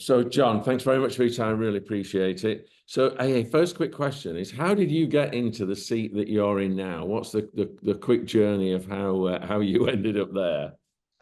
So John, thanks very much for your time. Really appreciate it. So, first quick question is, how did you get into the seat that you're in now? What's the quick journey of how you ended up there?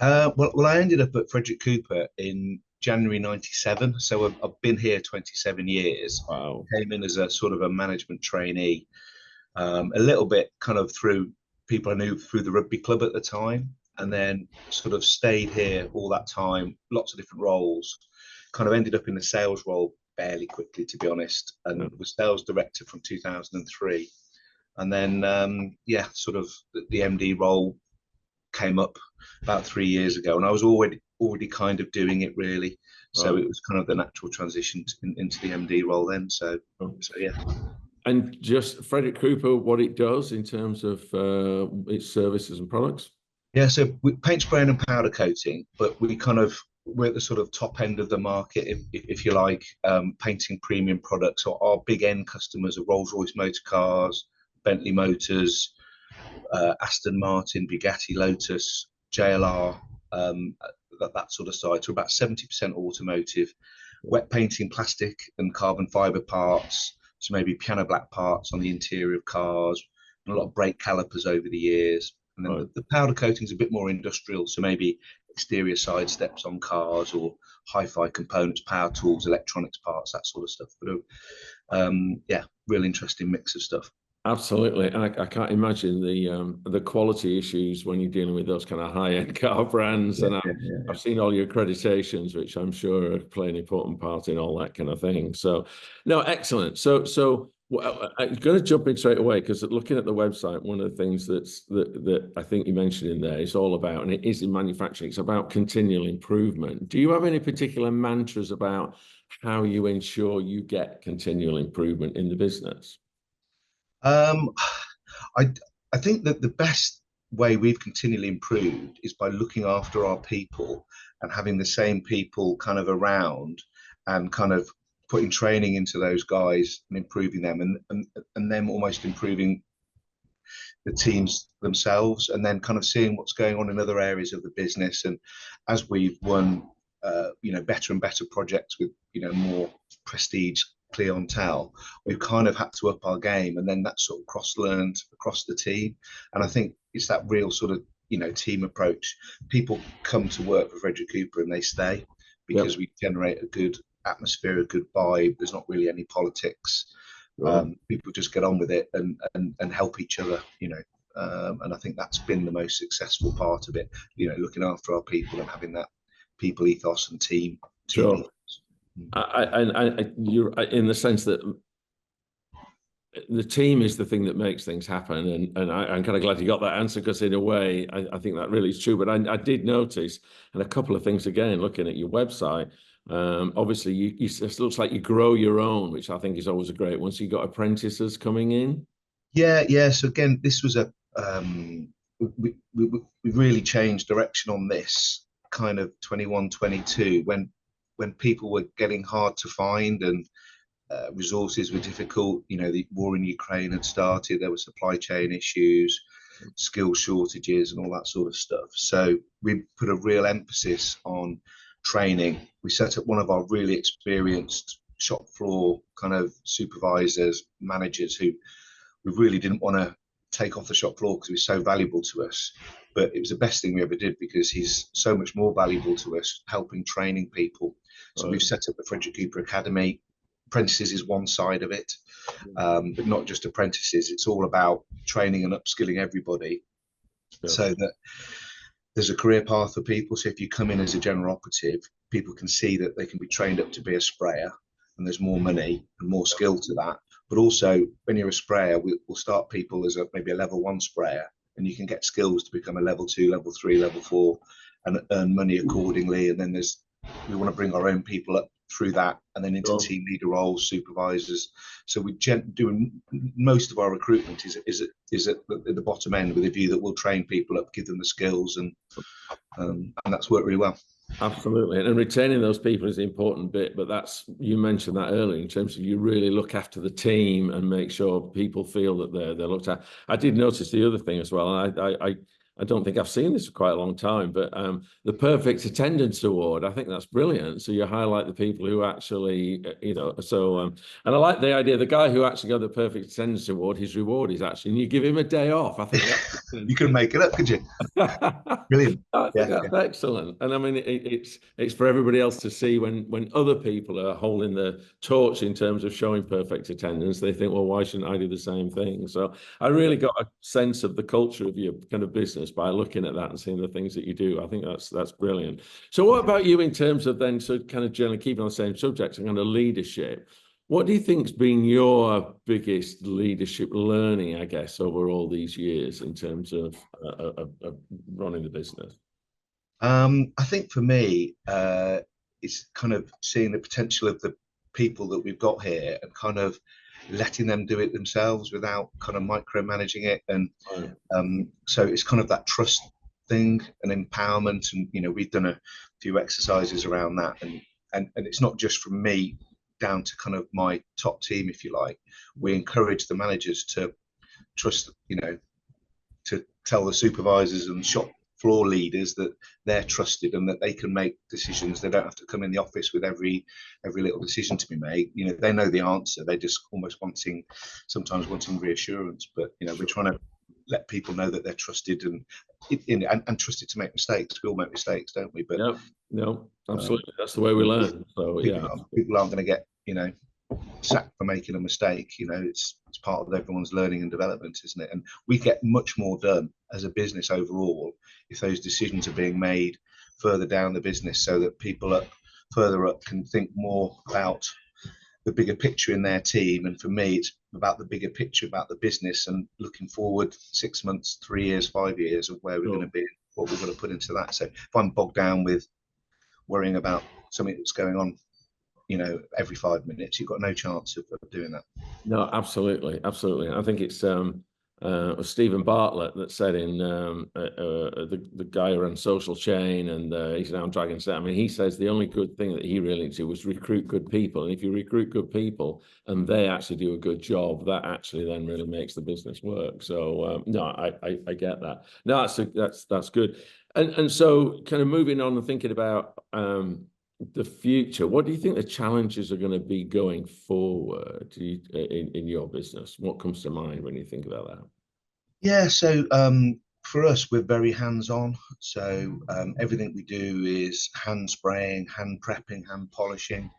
Well, I ended up at Frederick Cooper in January '97. So I've been here 27 years. Wow. Came in as a sort of a management trainee, a little bit kind of through people I knew through the rugby club at the time, and then sort of stayed here all that time, lots of different roles. Kind of ended up in the sales role fairly quickly, to be honest, and was sales director from 2003. And then, sort of the MD role came up about 3 years ago, and I was already kind of doing it really. So it was kind of the natural transition into the MD role then. So yeah. And just Frederick Cooper, what it does in terms of its services and products? Yeah, so we paint spraying and powder coating, but we're at the sort of top end of the market, if you like, painting premium products. So our big end customers are Rolls-Royce motor cars, Bentley Motors, Aston Martin, Bugatti, Lotus, JLR, that sort of side. So about 70% automotive, wet painting plastic and carbon fiber parts, so maybe piano black parts on the interior of cars, and a lot of brake calipers over the years. And then the powder coating is a bit more industrial, so maybe exterior side steps on cars or hi-fi components, power tools, electronics parts, that sort of stuff. But real interesting mix of stuff. Absolutely, and I can't imagine the quality issues when you're dealing with those kind of high-end car brands. And I've seen all your accreditations, which I'm sure play an important part in all that kind of thing. So, no, excellent. So I'm going to jump in straight away, because looking at the website, one of the things that I think you mentioned in there is all about, and it is in manufacturing, it's about continual improvement. Do you have any particular mantras about how you ensure you get continual improvement in the business? I think that the best way we've continually improved is by looking after our people and having the same people kind of around, and kind of putting training into those guys and improving them, and them almost improving the teams themselves, and then kind of seeing what's going on in other areas of the business. And as we've won better and better projects with more prestige clientele, we've kind of had to up our game, and then that sort of cross-learned across the team. And I think it's that real sort of team approach. People come to work for Frederick Cooper and they stay because we generate a good atmosphere, a good vibe. There's not really any politics. People just get on with it and help each other, and I think that's been the most successful part of it, looking after our people and having that people ethos and team ethos. You're in the sense that the team is the thing that makes things happen, and I'm kind of glad you got that answer, because in a way I think that really is true. But I did notice, and a couple of things again, looking at your website, obviously it looks like you grow your own, which I think is always a great one. So you got apprentices coming in. Yeah. So again, this was we really changed direction on this kind of 21, 22 when people were getting hard to find, and resources were difficult. The war in Ukraine had started, there were supply chain issues, skill shortages and all that sort of stuff. So we put a real emphasis on training. We set up one of our really experienced shop floor kind of supervisors, managers, who we really didn't want to take off the shop floor because he was so valuable to us. But it was the best thing we ever did, because he's so much more valuable to us, helping training people. So we've set up the Frederick Cooper Academy. Apprentices is one side of it, but not just apprentices. It's all about training and upskilling everybody, so that there's a career path for people. So if you come in as a general operative, people can see that they can be trained up to be a sprayer, and there's more money and more skill to that. But also, when you're a sprayer, we'll start people as maybe a level 1 sprayer, and you can get skills to become a level 2, level 3, level 4, and earn money accordingly. And then we want to bring our own people up through that, and then into team leader roles, supervisors. So we doing most of our recruitment is at the bottom end, with a view that we'll train people up, give them the skills, and that's worked really well. Absolutely, and retaining those people is the important bit. But you mentioned that earlier, in terms of you really look after the team and make sure people feel that they're looked at. I did notice the other thing as well. I I don't think I've seen this for quite a long time, but the Perfect Attendance Award, I think that's brilliant. So you highlight the people who actually, and I like the idea, the guy who actually got the Perfect Attendance Award, his reward is actually, and you give him a day off. I think you couldn't make it up, could you? Brilliant. I think that's excellent. And I mean, it's for everybody else to see when other people are holding the torch in terms of showing perfect attendance, they think, well, why shouldn't I do the same thing? So I really got a sense of the culture of your kind of business by looking at that and seeing the things that you do. I think that's brilliant. So what about you in terms of then, so kind of generally keeping on the same subject and kind of leadership? What do you think's been your biggest leadership learning, I guess, over all these years in terms of running the business? I think for me, it's kind of seeing the potential of the people that we've got here and kind of letting them do it themselves without kind of micromanaging it. And so it's kind of that trust thing and empowerment. And, we've done a few exercises around that. And it's not just from me down to kind of my top team, if you like. We encourage the managers to trust, to tell the supervisors and shop floor leaders that they're trusted and that they can make decisions. They don't have to come in the office with every little decision to be made. They know the answer. They're just almost sometimes wanting reassurance. But we're trying to let people know that they're trusted and trusted to make mistakes. We all make mistakes, don't we? But no, absolutely. That's the way we learn. So people aren't going to get sacked for making a mistake. It's part of everyone's learning and development, isn't it? And we get much more done as a business overall if those decisions are being made further down the business, so that people further up can think more about the bigger picture in their team. And for me, it's about the bigger picture about the business and looking forward 6 months, 3 years, 5 years of where we're going to be, what we're going to put into that. So if I'm bogged down with worrying about something that's going on every 5 minutes, you've got no chance of doing that. No, absolutely. I think it's Stephen Bartlett that said in the guy around Social Chain, and he's now on Dragon's Den. I mean, he says the only good thing that he really did was recruit good people, and if you recruit good people and they actually do a good job, that actually then really makes the business work. So no, I get that. No, that's good. And so kind of moving on and thinking about the future, what do you think the challenges are going to be going forward in your business? What comes to mind when you think about that? Yeah, so for us, we're very hands-on. So everything we do is hand spraying, hand prepping, hand polishing.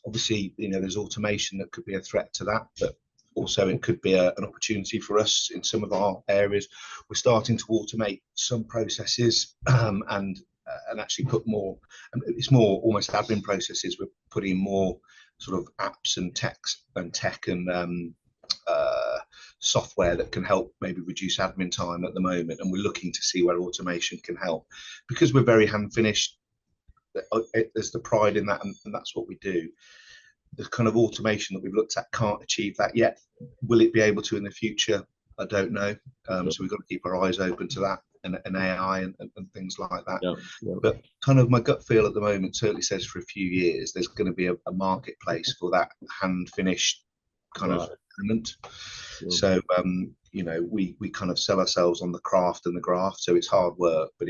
Obviously, there's automation that could be a threat to that, but also it could be an opportunity for us in some of our areas. We're starting to automate some processes and actually put more, and it's more almost admin processes. We're putting more sort of apps and tech and software that can help maybe reduce admin time at the moment, and we're looking to see where automation can help, because we're very hand finished. There's the pride in that, and that's what we do. The kind of automation that we've looked at can't achieve that yet. Will it be able to in the future? I don't know. So we've got to keep our eyes open to that, and AI and things like that. But kind of my gut feel at the moment certainly says for a few years there's going to be a marketplace for that hand finished kind of element. So we kind of sell ourselves on the craft and the graft. So it's hard work, but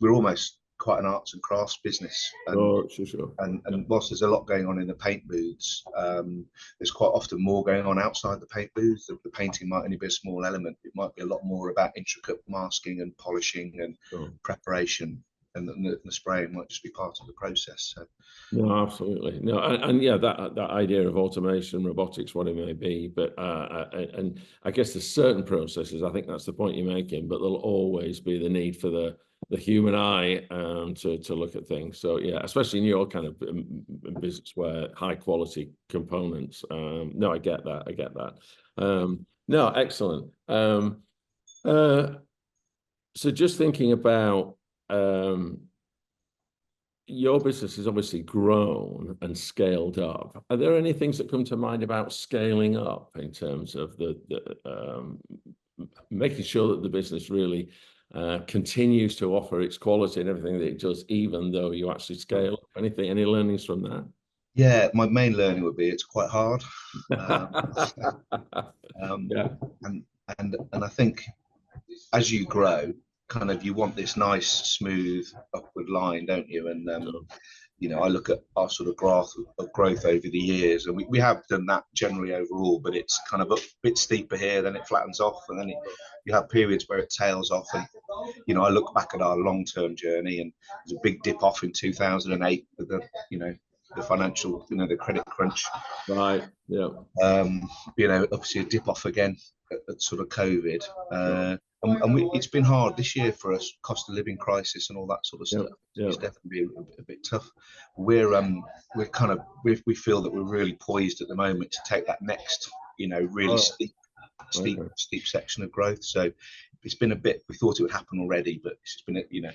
we're almost quite an arts and crafts business. And whilst there's a lot going on in the paint booths, there's quite often more going on outside the paint booth. The painting might only be a small element. It might be a lot more about intricate masking and polishing and preparation, and the spraying might just be part of the process. So. No, absolutely. No, and yeah, that idea of automation, robotics, what it may be, but and I guess there's certain processes, I think that's the point you're making, but there'll always be the need for the human eye to look at things. So yeah, especially in your kind of business where high quality components. No, I get that. No, excellent. So just thinking about your business has obviously grown and scaled up. Are there any things that come to mind about scaling up in terms of the making sure that the business really continues to offer its quality and everything that it does, even though you actually scale up? Any learnings from that? Yeah, my main learning would be it's quite hard. Yeah. And I think as you grow, kind of you want this nice smooth upward line, don't you? And you know, I look at our sort of graph of growth over the years, and we have done that generally overall, but it's kind of a bit steeper here, then it flattens off, and then you have periods where it tails off. And you know, I look back at our long-term journey, and there's a big dip off in 2008 with the, you know, the financial, you know, the credit crunch. Right. Yeah. You know, obviously a dip off again at sort of COVID. And it's been hard this year for us, cost of living crisis and all that sort of stuff. It's definitely a bit tough. We feel that we're really poised at the moment to take that next, you know, really steep section of growth. So it's been a bit, we thought it would happen already, but it's been, you know,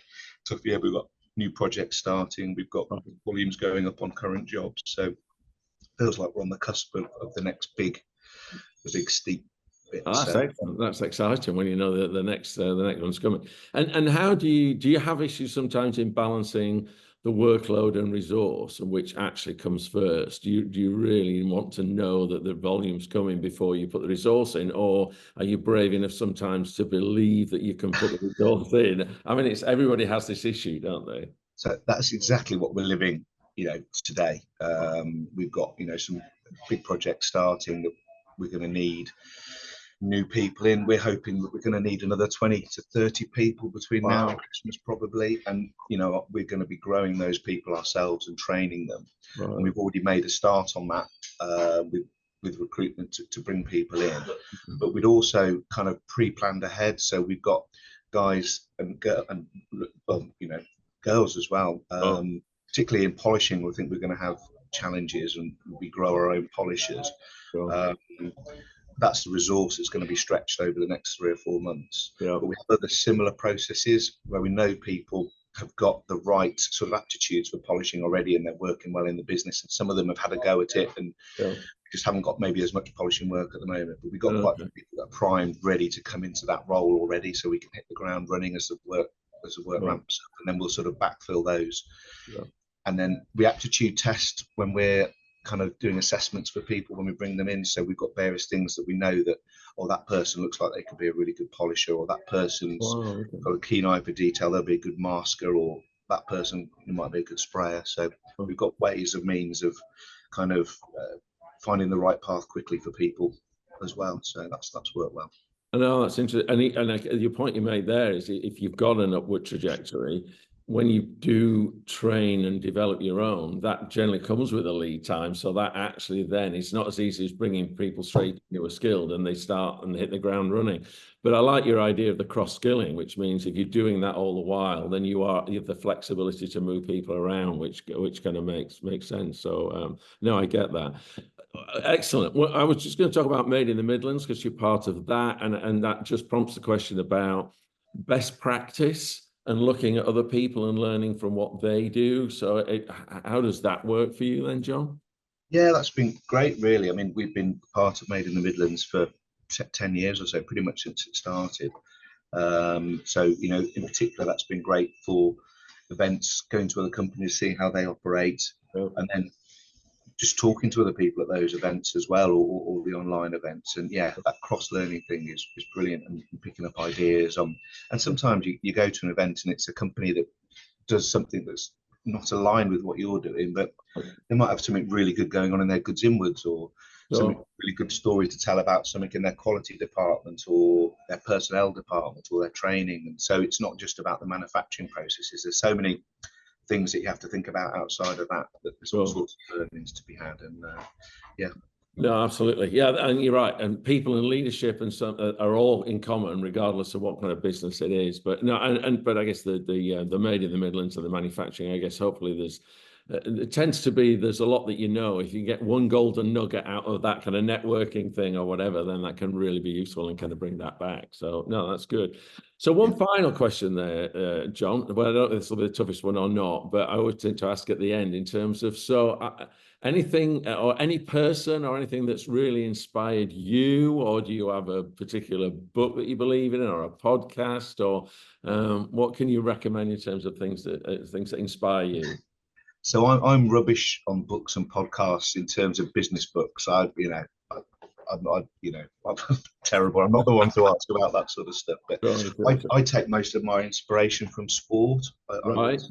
tough year. We've got new projects starting, we've got volumes going up on current jobs. So it feels like we're on the cusp of the next big steep. That's excellent. That's exciting when you know that the next one's coming. And how do you have issues sometimes in balancing the workload and resource, and which actually comes first? Do you really want to know that the volume's coming before you put the resource in, or are you brave enough sometimes to believe that you can put the resource in? I mean, everybody has this issue, don't they? So that's exactly what we're living, you know, today. We've got, you know, some big projects starting that we're going to need new people in. We're hoping that we're going to need another 20 to 30 people between now and Christmas probably, and you know, we're going to be growing those people ourselves and training them. And we've already made a start on that with recruitment to bring people in, but we'd also kind of pre-planned ahead. So we've got guys and you know, girls as well, particularly in polishing. We think we're going to have challenges, and we grow our own polishers. That's the resource that's going to be stretched over the next 3 or 4 months. But we have other similar processes where we know people have got the right sort of aptitudes for polishing already, and they're working well in the business. And some of them have had a go at it and just haven't got maybe as much polishing work at the moment. But we've got quite a few people that are primed, ready to come into that role already, so we can hit the ground running as the work ramps up, and then we'll sort of backfill those. And then we aptitude test when we're kind of doing assessments for people when we bring them in. So we've got various things that we know that, oh, that person looks like they could be a really good polisher, or that person's got a keen eye for detail, they'll be a good masker, or that person might be a good sprayer. So we've got means of kind of finding the right path quickly for people as well. So that's worked well. I know, that's interesting. And your point you made there is, if you've got an upward trajectory, when you do train and develop your own, that generally comes with a lead time. So that actually then it's not as easy as bringing people straight into a skilled and they start and hit the ground running. But I like your idea of the cross skilling, which means if you're doing that all the while, then you have the flexibility to move people around, which kind of makes sense. So no, I get that. Excellent. Well, I was just going to talk about Made in the Midlands because you're part of that, and that just prompts the question about best practice and looking at other people and learning from what they do. So how does that work for you then, John? Yeah, that's been great, really. I mean, we've been part of Made in the Midlands for 10 years or so, pretty much since it started. So, you know, in particular, that's been great for events, going to other companies, seeing how they operate, and then just talking to other people at those events as well, or the online events. And yeah, that cross-learning thing is brilliant, and picking up ideas on. And sometimes you go to an event and it's a company that does something that's not aligned with what you're doing, but they might have something really good going on in their goods inwards, or some really good story to tell about something in their quality department or their personnel department or their training. And so it's not just about the manufacturing processes. There's so many things that you have to think about outside of that, there's all sorts of learnings to be had. And yeah. No, absolutely. Yeah, and you're right. And people and leadership and some are all in common, regardless of what kind of business it is. But no, but I guess the Made in the Midlands and the manufacturing, I guess hopefully there's it tends to be there's a lot that you know. If you get one golden nugget out of that kind of networking thing or whatever, then that can really be useful and kind of bring that back. So no, that's good. So one final question there, John. Well, I don't know if this will be the toughest one or not, but I would tend to ask at the end in terms of anything or any person or anything that's really inspired you, or do you have a particular book that you believe in, or a podcast, or what can you recommend in terms of things that inspire you? So I'm rubbish on books and podcasts in terms of business books. you know, I'm terrible. I'm not the one to ask about that sort of stuff. But I take most of my inspiration from sport. Right.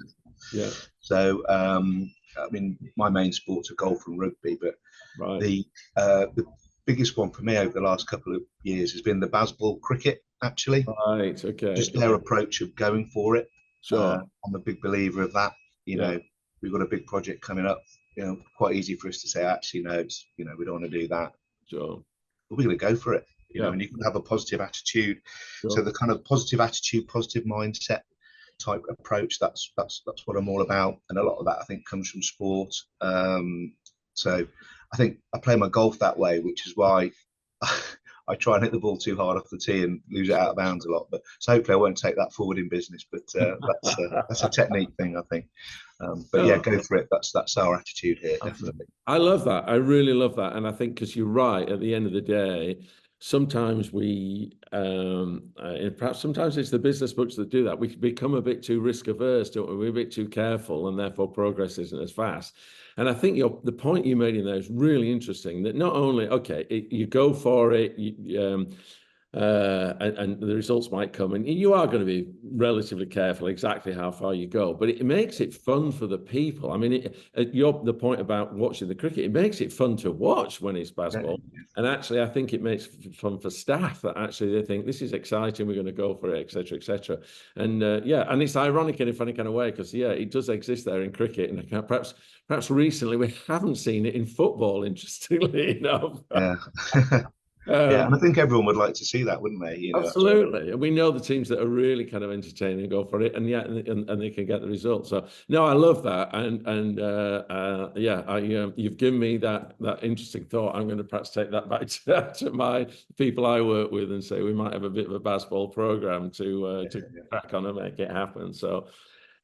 Yeah. So I mean, my main sports are golf and rugby, but right. The biggest one for me over the last couple of years has been the Baz Ball cricket. Actually, right. Okay. Just their approach of going for it. Sure. I'm a big believer of that. You know, we've got a big project coming up. You know, quite easy for us to say, actually, no, it's, you know, we don't want to do that. Sure. But we're going to go for it. You know, and you can have a positive attitude. Sure. So the kind of positive attitude, positive mindset type approach, that's what I'm all about. And a lot of that, I think, comes from sport. So I think I play my golf that way, which is why I try and hit the ball too hard off the tee and lose it out of bounds a lot. But so hopefully I won't take that forward in business. But that's a technique thing, I think. But yeah, go for it. That's our attitude here, definitely. I love that. I really love that. And I think, because you're right, at the end of the day, sometimes we, perhaps sometimes it's the business books that do that. We become a bit too risk averse, don't we? We're a bit too careful, and therefore progress isn't as fast. And I think the point you made in there is really interesting, that not only, you go for it, and the results might come, and you are going to be relatively careful exactly how far you go, but it makes it fun for the people. I mean, the point about watching the cricket, it makes it fun to watch when it's Baz Ball. And actually, I think it makes it fun for staff, that actually they think this is exciting, we're going to go for it, etc., etc. And and it's ironic in a funny kind of way, because it does exist there in cricket, and perhaps recently we haven't seen it in football, interestingly enough. And I think everyone would like to see that, wouldn't they? You know, absolutely. And we know the teams that are really kind of entertaining go for it, and and they can get the results. So no, I love that, and you've given me that interesting thought. I'm going to perhaps take that back to my people I work with and say we might have a bit of a Baz Ball program to crack on and make it happen. So.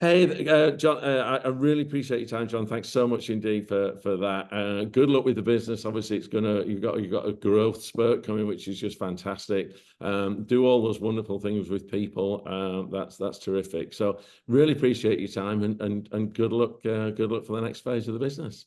Hey, John, I really appreciate your time, John. Thanks so much indeed for that. Good luck with the business. Obviously, you've got a growth spurt coming, which is just fantastic. Do all those wonderful things with people. That's terrific. So really appreciate your time, and good luck for the next phase of the business.